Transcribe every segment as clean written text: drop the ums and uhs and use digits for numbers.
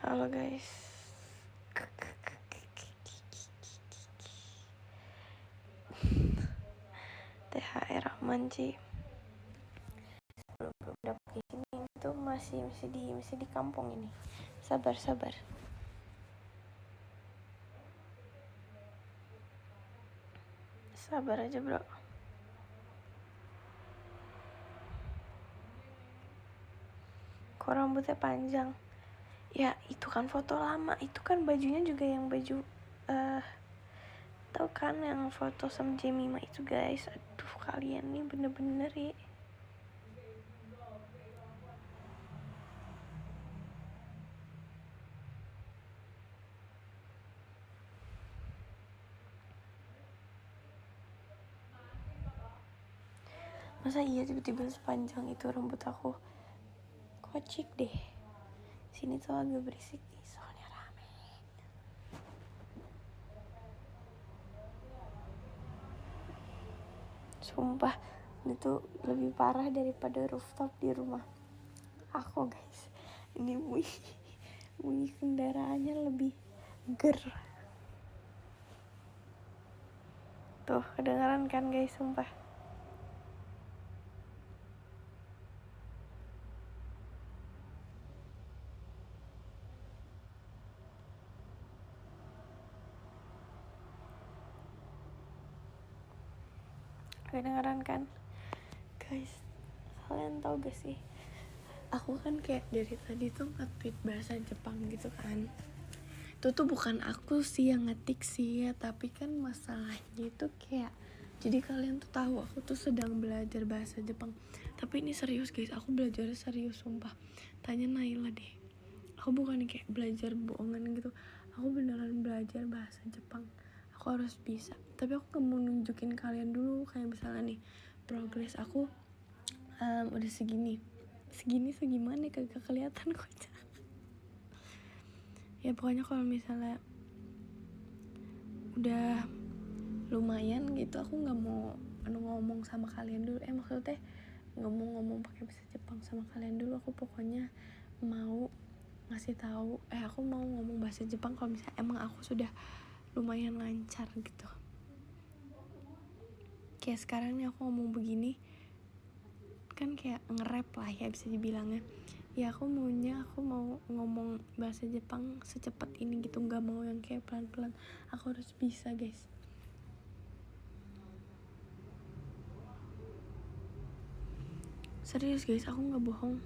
Halo guys. THR aman sih. Belum dapat di sini itu masih di kampung ini. Sabar. Sabar aja, bro. Kok rambutnya panjang? Ya, itu kan foto lama. Itu kan bajunya juga yang baju tahu kan yang foto sama Jemima itu, guys. Aduh, kalian nih bener-bener ya. Masa iya tiba-tiba sepanjang itu rambut aku? Kocik deh. Sini tuh agak berisik nih, soalnya rame. Sumpah, itu lebih parah daripada rooftop di rumah aku, guys. Ini bunyi kendaraannya lebih ger. Tuh, kedengeran kan, guys, sumpah. Kedengeran kan? Guys, kalian tahu gak sih? Aku kan kayak dari tadi tuh nge-tweet bahasa Jepang gitu kan. Itu tuh bukan aku sih yang ngetik sih ya, tapi kan masalahnya itu kayak, jadi kalian tuh tahu aku tuh sedang belajar bahasa Jepang. Tapi ini serius guys, aku belajar serius sumpah. Tanya Naila deh. Aku bukan kayak belajar bohongan gitu. Aku beneran belajar bahasa Jepang. Aku harus bisa. Tapi aku gak mau nunjukin kalian dulu, kayak misalnya nih, progres aku udah segini segimana kagak kelihatan kocak. Ya pokoknya kalau misalnya udah lumayan gitu, aku nggak mau ngomong sama kalian dulu. Maksudnya nggak mau ngomong pakai bahasa Jepang sama kalian dulu. Aku pokoknya mau ngasih tahu. Aku mau ngomong bahasa Jepang kalau misalnya emang aku sudah lumayan lancar gitu. Kayak sekarang nih aku ngomong begini, kan kayak nge-rap lah ya bisa dibilangnya. Ya aku mau ngomong bahasa Jepang secepat ini gitu, nggak mau yang kayak pelan-pelan. Aku harus bisa, guys. Serius guys, aku nggak bohong.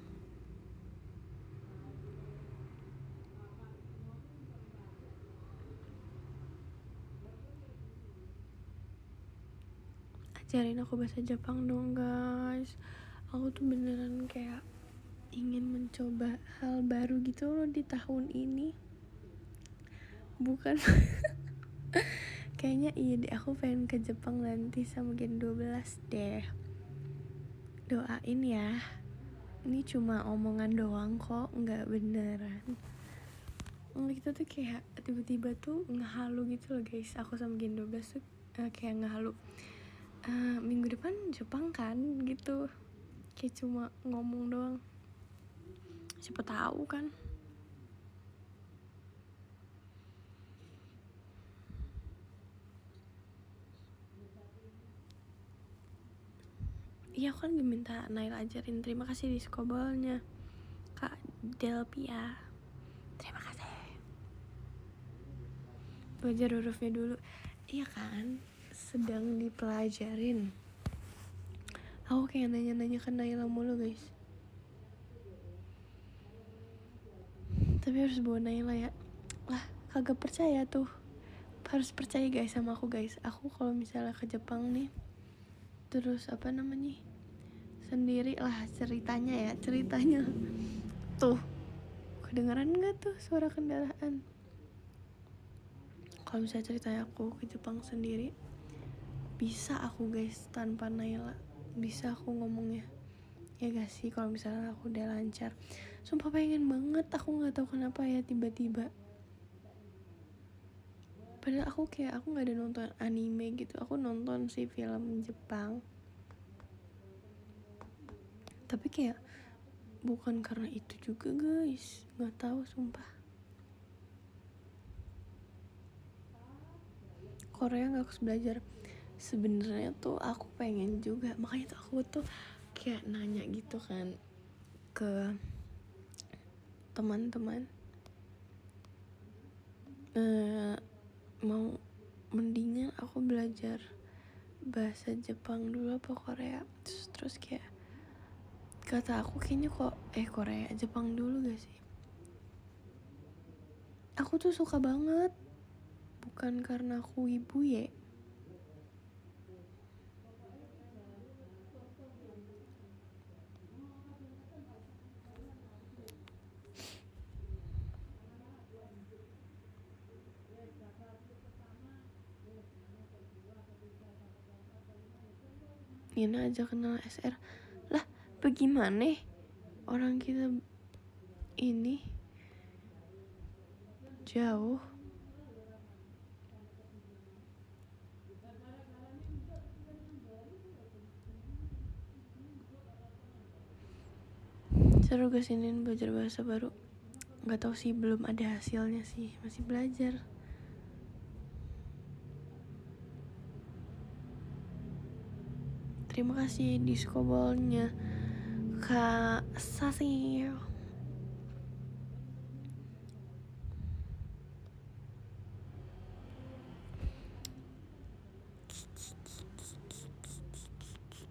Ajarin aku bahasa Jepang dong, guys. Aku tuh beneran kayak ingin mencoba hal baru gitu loh di tahun ini. Bukan kayaknya iya deh, aku pengen ke Jepang nanti sama Gen 12 deh. Doain ya. Ini cuma omongan doang kok, nggak beneran. Kita tuh kayak tiba-tiba tuh ngehalu gitu loh guys. Aku sama Gen 12 tuh kayak ngehalu, minggu depan Jepang kan gitu. Kayak cuma ngomong doang. Siapa tahu kan. Iya, aku kan minta Nail ajarin. Terima kasih di skobolnya Kak Delpia. Terima kasih. Belajar hurufnya dulu. Iya kan, sedang dipelajarin. Aku kayak nanya-nanya ke Naila mulu guys. Tapi harus bawa Naila ya. Lah, kagak percaya tuh. Harus percaya guys sama aku guys. Aku kalau misalnya ke Jepang nih, terus sendiri lah ceritanya tuh, kedengeran nggak tuh suara kendaraan? Kalau misalnya ceritanya aku ke Jepang sendiri, bisa aku guys tanpa Naila, bisa aku ngomongnya. Ya gak sih, kalau misalnya aku udah lancar. Sumpah pengen banget, aku nggak tahu kenapa ya tiba-tiba. Padahal aku nggak ada nonton anime gitu. Aku nonton sih film Jepang. Tapi kayak bukan karena itu juga guys, nggak tahu sumpah. Korea nggak harus belajar. Sebenarnya tuh aku pengen juga, makanya tuh aku tuh kayak nanya gitu kan ke teman-teman, mau mendingan aku belajar bahasa Jepang dulu apa Korea. Terus kayak kata aku kayaknya kok Korea Jepang dulu gak sih. Aku tuh suka banget, bukan karena aku ibu ya. Nina aja kenal SR lah, bagaimana orang kita ini jauh. Seru kesiniin belajar bahasa baru. Nggak tahu sih, belum ada hasilnya sih, masih belajar. Terima kasih diskobolnya Kak Sasi.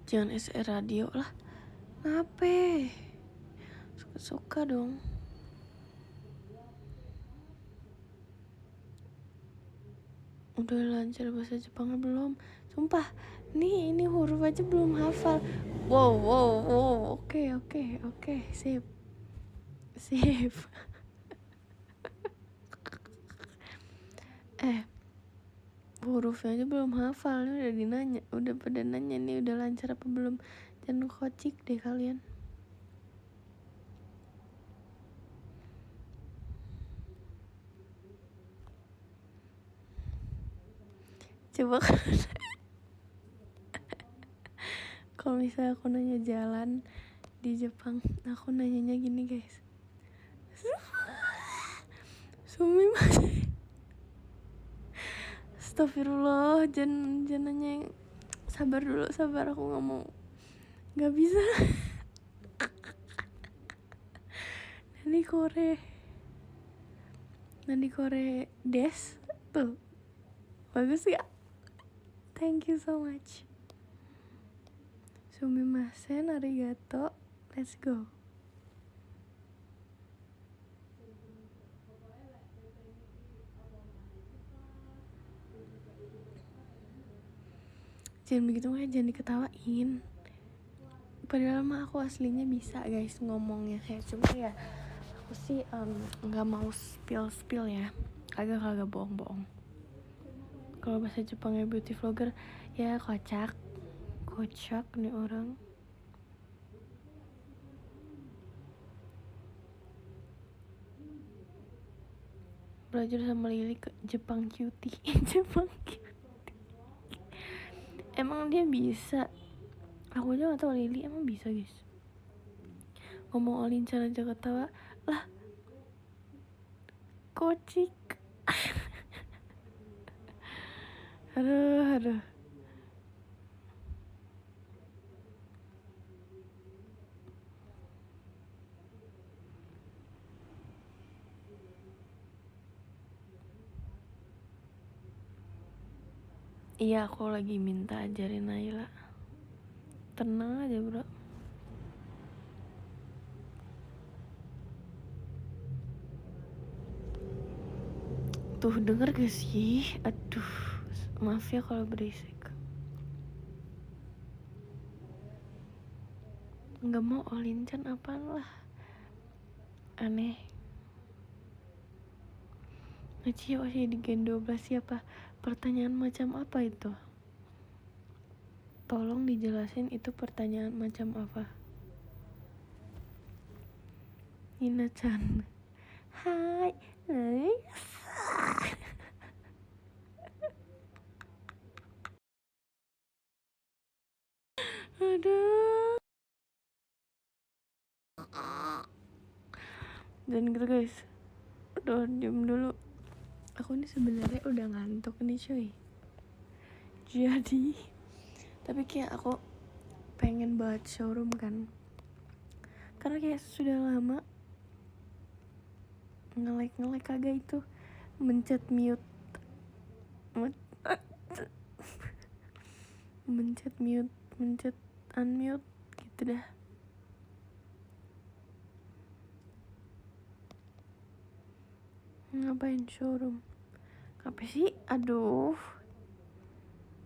Jangan SR radio lah. Ngapain? Suka-suka dong. Udah lancar bahasa Jepangnya belum? Sumpah, ini huruf aja belum hafal. Wow, oke, sip. Hurufnya aja belum hafal, ini udah pada nanya nih udah lancar apa belum. Jangan kocik deh kalian. Coba kalau misalnya aku nanya jalan di Jepang, aku nanyanya gini guys. Sumimasen. Astagfirullah, jangan nanya. Sabar dulu, aku ngomong. Gak bisa. Nani Kore des tuh bagus ya. Thank you so much. Sumimasen, arigato, let's go. Jangan begitu ya, jangan diketawain. Padahal mah aku aslinya bisa guys ngomongnya, kayak cuma ya aku sih nggak mau spill ya, agak bohong. Kalau bahasa Jepangnya beauty vlogger ya kocak nih orang. Belajar sama Lili ke Jepang cutie. Jepang cutie. Emang dia bisa? Aku aja gak tau Lili emang bisa guys. Ngomong Olincan aja ketawa lah, kocik. aduh. Iya, aku lagi minta ajarin Naila. Tenang aja bro. Tuh denger gak sih? Aduh, maaf ya kalau berisik. Gak mau Olincan apaan lah, aneh. Ngaci masih di Gen 12 siapa? Pertanyaan macam apa itu? Tolong dijelasin itu pertanyaan macam apa? Nina-chan. Hai. Aduh. Dan gitu guys. Udah diam dulu. Aku ini sebenarnya udah ngantuk nih cuy. jadi tapi kayak aku pengen banget showroom kan, karena kayak sudah lama nge-lag kagak itu mencet mute mencet mute, mencet unmute gitu dah. Ngapain showroom? Apa sih? Aduh,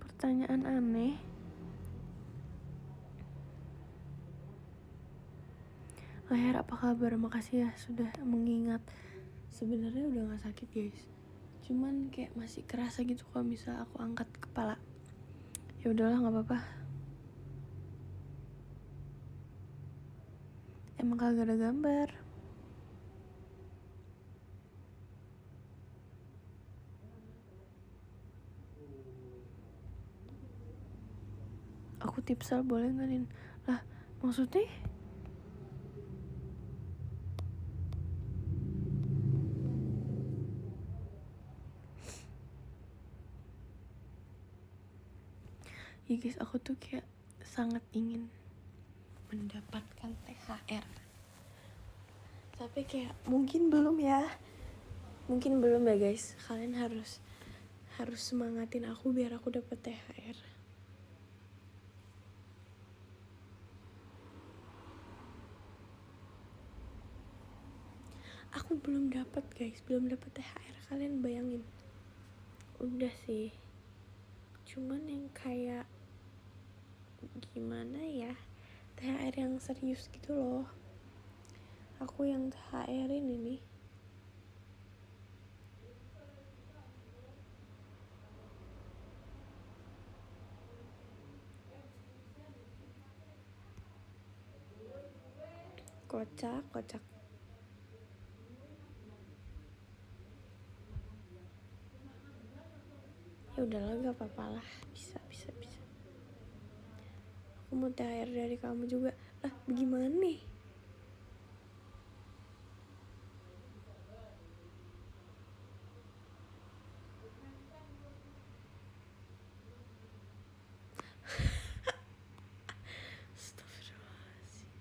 pertanyaan aneh. Leher apa kabar? Makasih ya sudah mengingat. Sebenarnya udah gak sakit guys, cuman kayak masih kerasa gitu kalau misal aku angkat kepala. Ya udahlah, nggak apa-apa. Emang kagak ada gambar. Aku tipsal boleh nggak, Nin? Lah, maksudnya? Ya guys, aku tuh kayak sangat ingin mendapatkan THR. Tapi kayak mungkin belum ya. Mungkin belum ya guys. Kalian harus semangatin aku biar aku dapat THR. Aku belum dapat guys, belum dapat THR. Kalian bayangin. Udah sih. Cuman yang kayak gimana ya, THR yang serius gitu loh. Aku yang THR ini nih. Kocak. Ya udahlah, gak apa-apa lah. Bisa. Aku mau THR dari kamu juga. Lah, bagaimana nih? Astagfirullahaladzim.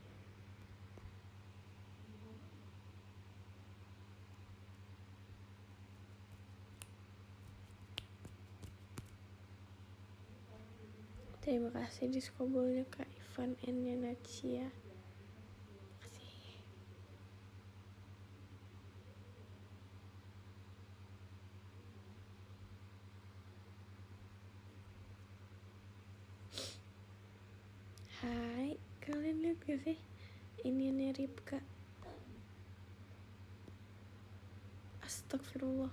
Terima kasih diskobolnya Kak Ivan N-nya Nacia. Makasih. Hai, kalian lihat gak sih? Ini Ripka. Astagfirullah.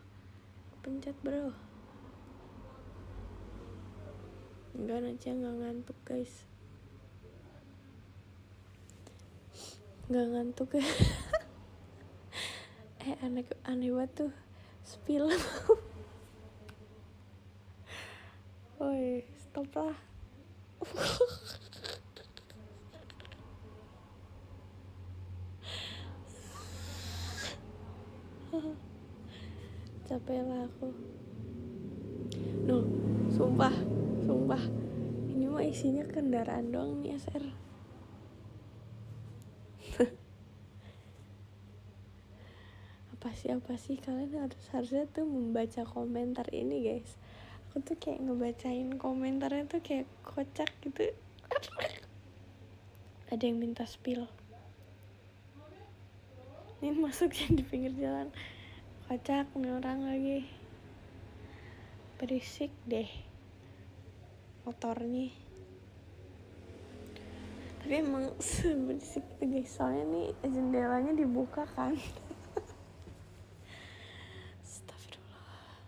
Pencet bro. Enggak, Nacia gak ngantuk guys. Gak ngantuk ya. Aneh banget tuh. Spill. Woi, stop lah. Capek lah aku. Sumpah. Ini mah isinya kendaraan doang nih SR. Apa sih kalian harusnya tuh membaca komentar ini guys. Aku tuh kayak ngebacain komentarnya tuh kayak kocak gitu. Ada yang minta spill. Ini masuknya di pinggir jalan. Kocak nih orang lagi. Berisik deh motornya. Tapi emang berisik gitu guys, soalnya nih jendelanya dibuka kan. Astagfirullah.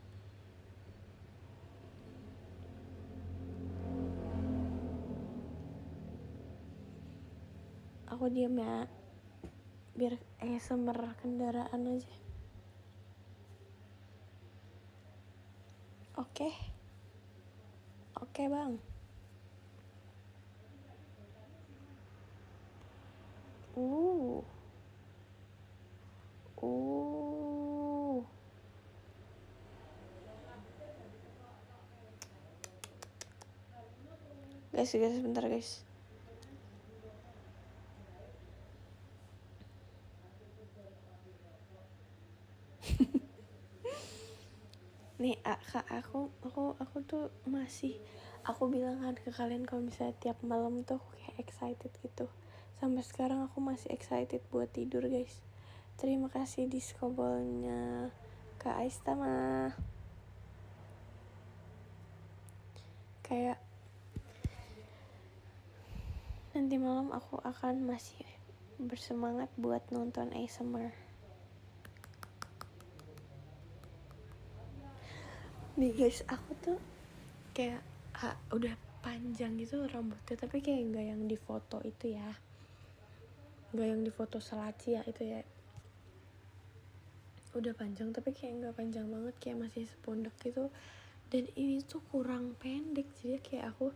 Aku diam ya, biar ASMR kendaraan aja. Oke bang. Uh. Guys, bentar guys. Nih kak, aku tuh masih, aku bilang kan ke kalian kalau misalnya tiap malam tuh aku kayak excited gitu. Sampai sekarang aku masih excited buat tidur guys. Terima kasih diskobolnya Kak Aistama. Kayak nanti malam aku akan masih bersemangat buat nonton ASMR. Nih guys, aku tuh kayak udah panjang gitu rambutnya, tapi kayak nggak yang di foto itu ya, nggak yang di foto selaci ya itu ya. Udah panjang tapi kayak nggak panjang banget, kayak masih sepondok gitu. Dan ini tuh kurang pendek, jadi kayak aku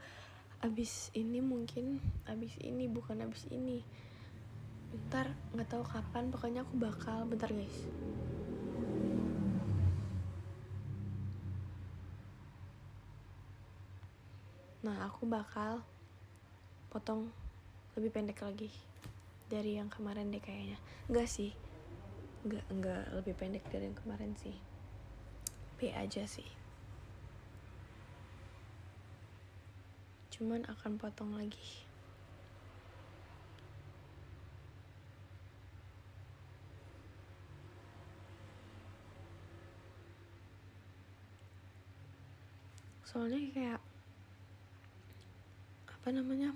abis ini bukan abis ini, ntar nggak tahu kapan, pokoknya aku bakal, bentar guys. Nah aku bakal potong lebih pendek lagi dari yang kemarin deh kayaknya. Enggak sih, enggak lebih pendek dari yang kemarin sih, B aja sih, cuman akan potong lagi. Soalnya kayak apa namanya,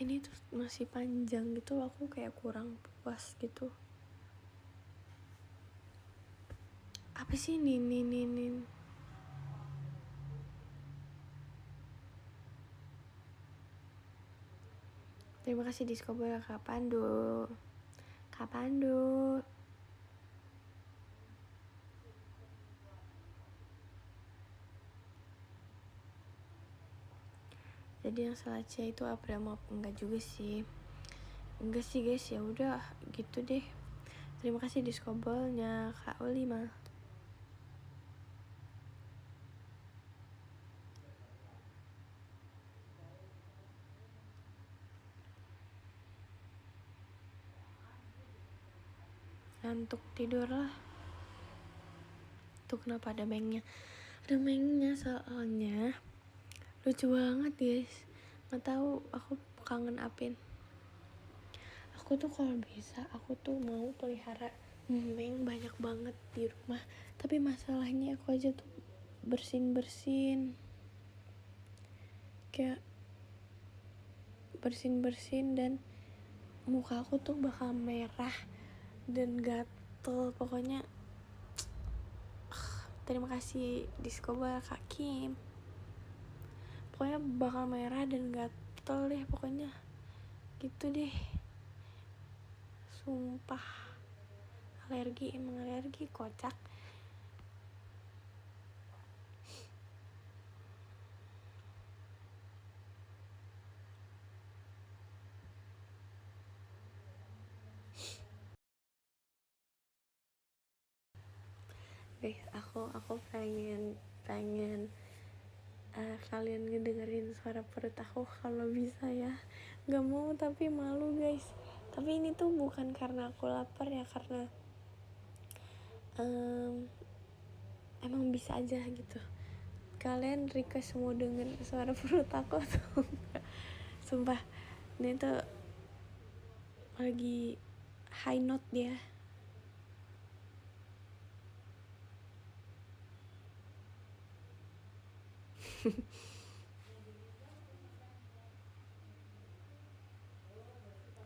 ini tuh masih panjang gitu, aku kayak kurang puas gitu. Apa sih nin. Terima kasih Discover Kak Pandu. Jadi yang Selacia itu Abramov, enggak sih guys, ya udah gitu deh. Terima kasih Discovernya Kak Ulima. Ngantuk tidur lah. Tuh kenapa ada mengnya soalnya lucu banget guys. Nggak tahu, aku kangen Apin. Aku tuh kalau bisa aku tuh mau pelihara meng banyak banget di rumah, tapi masalahnya aku aja tuh bersin kayak bersin dan muka aku tuh bakal merah dan gatel pokoknya. Terima kasih Discover Kak Kim. Pokoknya bakal merah dan gatel deh pokoknya gitu deh, sumpah. Emang alergi kocak. Guys, aku pengen kalian ngedengerin suara perut aku kalau bisa ya. Nggak mau tapi malu guys. Tapi ini tuh bukan karena aku lapar ya, karena emang bisa aja gitu. Kalian request mau denger suara perut aku tuh sumpah ini tuh lagi high note dia.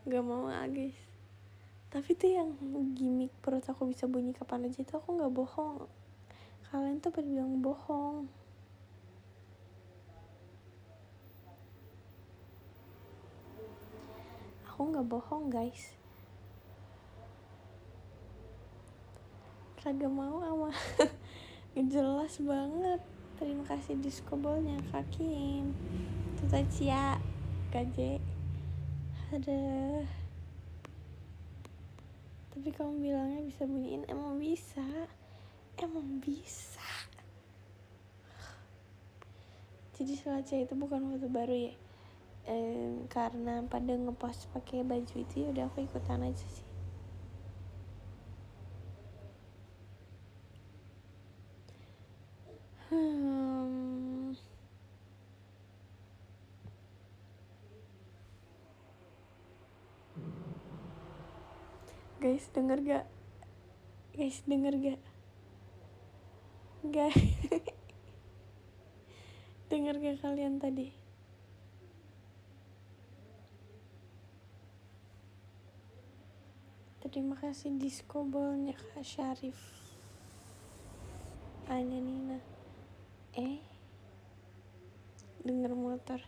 Gak mau guys, tapi tuh yang gimmick perut aku bisa bunyi kapan aja itu aku gak bohong. Kalian tuh pada bilang bohong. Aku gak bohong guys, kagak mau ama jelas banget. Terima kasih diskobolnya Kak Kim, Tutacia KJ. Aduh, tapi kamu bilangnya bisa bunyiin, emang bisa. jadi Selasa itu bukan foto baru ya, karena pada ngepost pakai baju itu, ya udah aku ikutan aja sih. Guys, denger gak? Guys, denger gak kalian tadi? Terima kasih disco ballnya Kak Syarif. Anya Nina. Denger motor.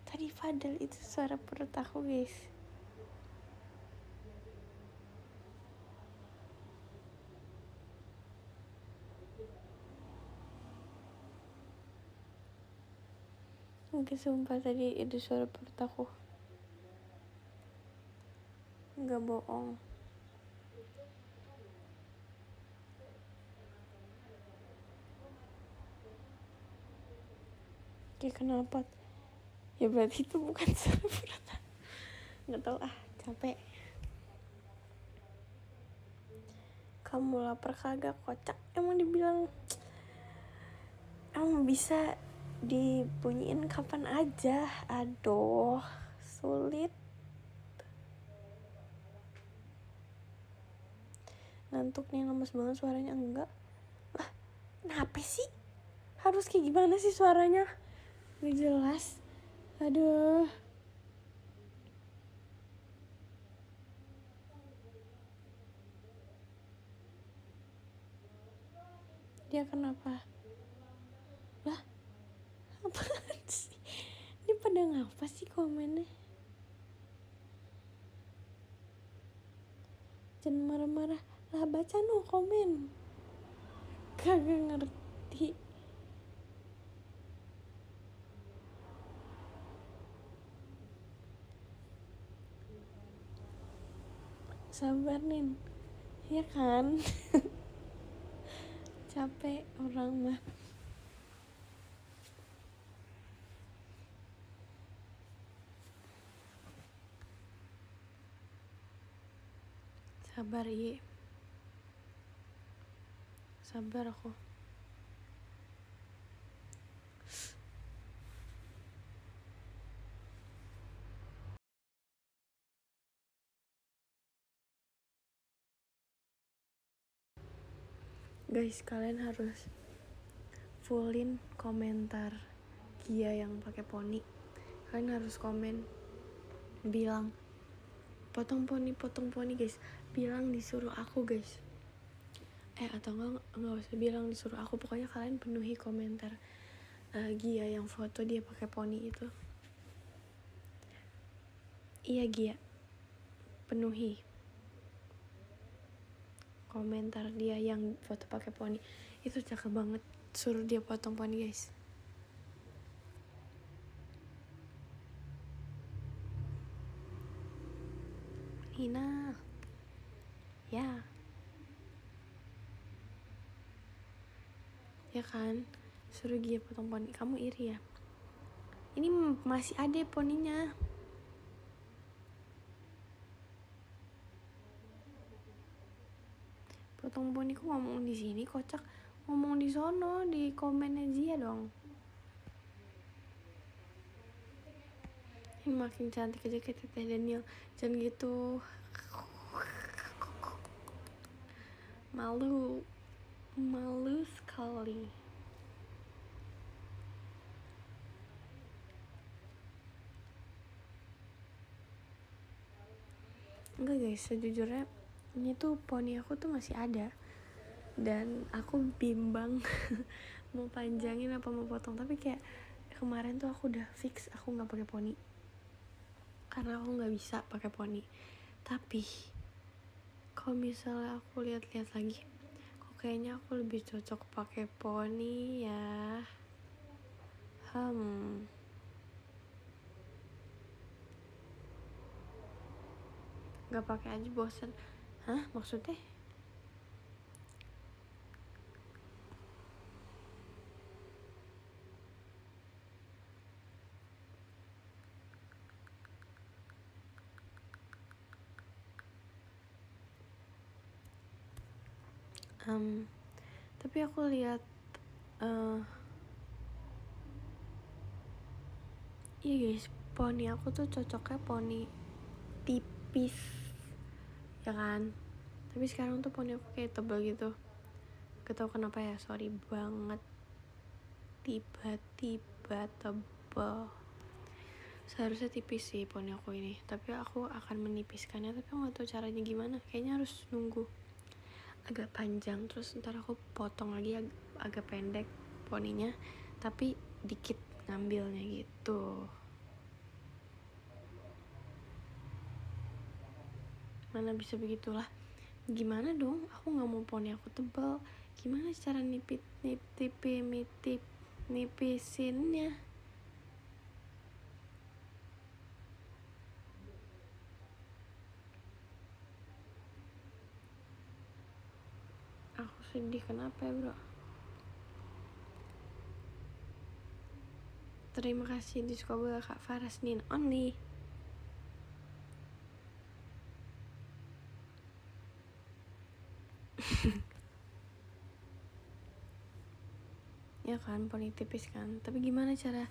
Tadi Fadel itu suara perut aku, guys. Enggak, sumpah tadi itu suara perut aku. Enggak bohong. Kayak kenapa? Ya berarti itu bukan suara perut. Nggak tahu, capek. Kamu lapar kagak, kocak. Emang dibilang, emang bisa dibunyiin kapan aja. Aduh, sulit. Ngantuk nih, lemes banget suaranya. Enggak lah, kenapa sih? Harus kayak gimana sih suaranya? Gak jelas. Aduh. Dia kenapa? Lah, apaan sih? Ini pada ngapa sih komennya? Jangan marah-marah. Lah, baca no komen. Kagak ngerti. Sabar Nin. Ya kan? Capek orang mah. Sabar Ye. Sabar aku. Guys, kalian harus fullin komentar Gia yang pakai poni. Kalian harus komen bilang potong poni guys. Bilang disuruh aku guys. Atau enggak usah bilang disuruh aku. Pokoknya kalian penuhi komentar Gia yang foto dia pakai poni itu. Iya Gia, penuhi komentar dia yang foto pakai poni. Itu cakep banget. Suruh dia potong poni guys. Nina, ya kan, suruh dia potong poni. Kamu iri ya? Ini masih ada poninya. Potong poniku ngomong di sini, kocak. Ngomong di sono, di komennya Zia dong. Ini makin cantik aja kayak Teteh Daniel. Jangan gitu. Malu sekali. Enggak guys, sejujurnya ini tuh poni aku tuh masih ada. Dan aku bimbang mau panjangin apa mau potong. Tapi kayak kemarin tuh aku udah fix aku nggak pakai poni karena aku nggak bisa pakai poni. Tapi kalau misalnya aku lihat-lihat lagi, kok kayaknya aku lebih cocok pakai poni ya. Nggak pakai aja bosen. Hah, maksudnya? Tapi aku lihat iya guys, poni aku tuh cocoknya poni tipis ya kan, tapi sekarang tuh poni aku kayak tebal gitu, gak tau kenapa ya, sorry banget, tiba-tiba tebal. Seharusnya tipis sih poni aku ini, tapi aku akan menipiskannya, tapi aku gak tahu caranya gimana. Kayaknya harus nunggu agak panjang, terus ntar aku potong lagi agak pendek poninya, tapi dikit ngambilnya gitu. Mana bisa begitulah. Gimana dong, aku gak mau poni aku tebal. Gimana cara nipisinnya? Aku sedih, kenapa ya bro? Terima kasih Discover Kak Faras Nin Only. Ya kan, poni tipis kan, tapi gimana caranya?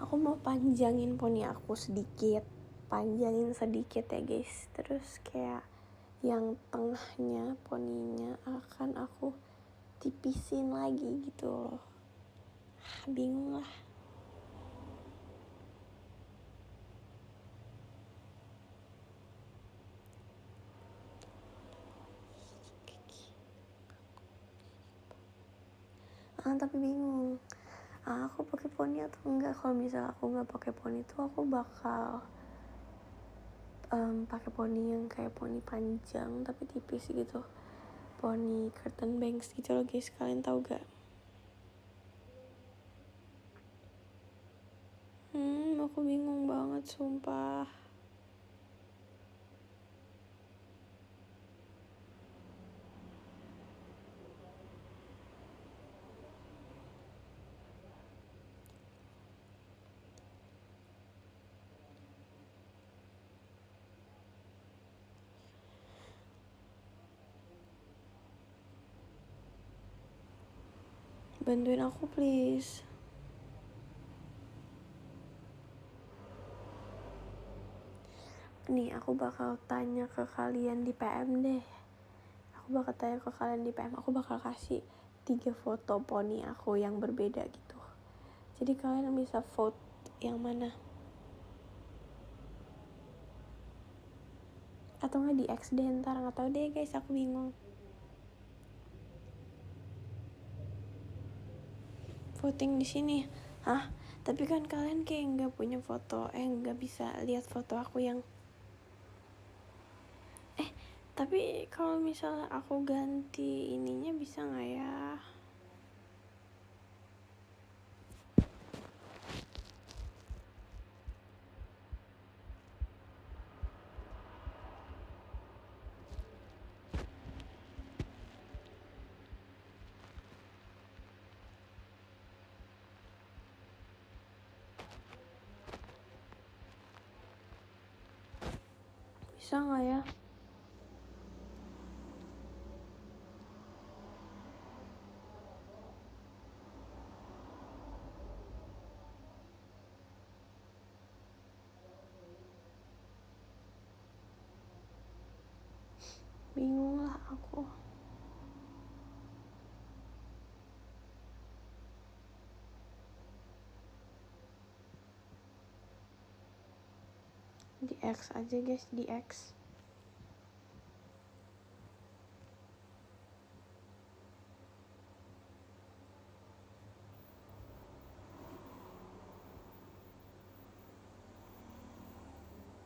Aku mau panjangin poni aku sedikit ya guys, terus kayak yang tengahnya poninya akan aku tipisin lagi gitu loh. Bingung lah. Tapi bingung, aku pakai poni atau enggak. Kalau misalnya aku nggak pakai poni tuh aku bakal pakai poni yang kayak poni panjang tapi tipis gitu, poni curtain bangs gitu loh guys. Kalian tahu gak? Aku bingung banget sumpah. Bantuin aku please. Nih aku bakal tanya ke kalian di PM deh. Aku bakal kasih 3 foto poni aku yang berbeda gitu. Jadi kalian bisa vote yang mana. Atau nggak di X deh, ntar nggak tahu deh guys, aku bingung. Voting di sini. Tapi kan kalian kayak nggak punya foto, nggak bisa lihat foto aku yang. Tapi kalau misalnya aku ganti ininya bisa nggak ya? Bisa nggak ya? Bingung lah aku. Di X aja guys, di X.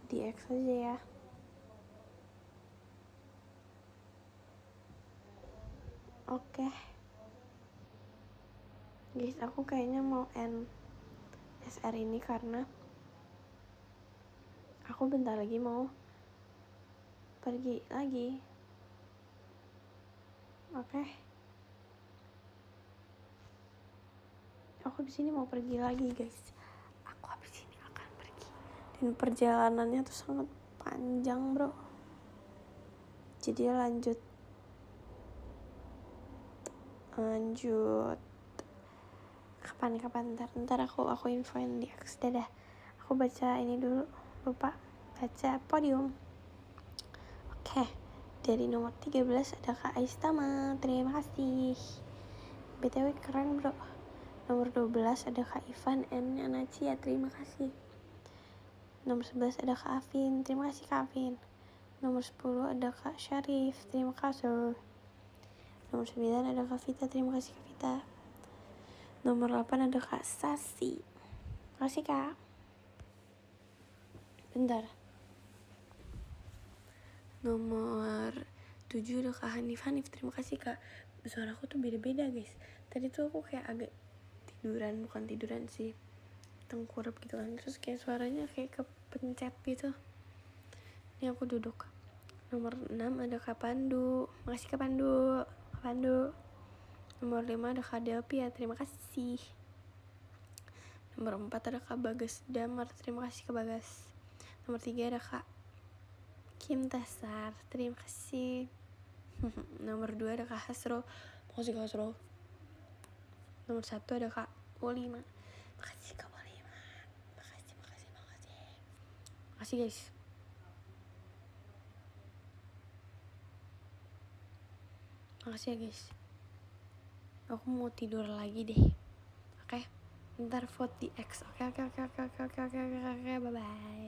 Di X aja ya. Oke. Guys, aku kayaknya mau end SR ini karena aku bentar lagi mau pergi lagi. Oke. Aku di sini mau pergi lagi guys. Aku habis ini akan pergi. Dan perjalanannya tuh sangat panjang bro. Jadi lanjut kapan ntar aku infoin di X. Dadah, aku baca ini dulu, lupa baca podium. Oke, dari nomor 13 ada Kak Aistama, terima kasih, BTW keren bro. Nomor 12 ada Kak Ivan N Anacia, terima kasih. Nomor 11 ada Kak Afin, terima kasih Kak Afin. Nomor 10 ada Kak Syarif, terima kasih. Nomor 9 ada Kak Vita, terima kasih Kak Vita. Nomor 8 ada Kak Sasi, makasih Kak. Bentar. Nomor 7 ada Kak Hanif, terima kasih Kak. Suara aku tuh beda-beda guys. Tadi tuh aku kayak agak bukan tiduran sih, tengkurap gitu kan, terus kayak suaranya kayak kepencet gitu. Ini aku duduk. Nomor 6 ada Kak Pandu, makasih Kak Pandu. Nomor 5 ada Kak Delpia, terima kasih. Nomor 4 ada Kak Bagas Damar, terima kasih Kak Bagas. Nomor 3 ada Kak Kim Tasar, terima kasih. Nomor 2 ada Kak Hasro, makasih Kak Hasro. Nomor 1 ada Kak Wolima, makasih Kak Wolima. Makasih guys. Makasih ya guys. Aku mau tidur lagi deh. Oke? Ntar vote di X. Oke, bye bye.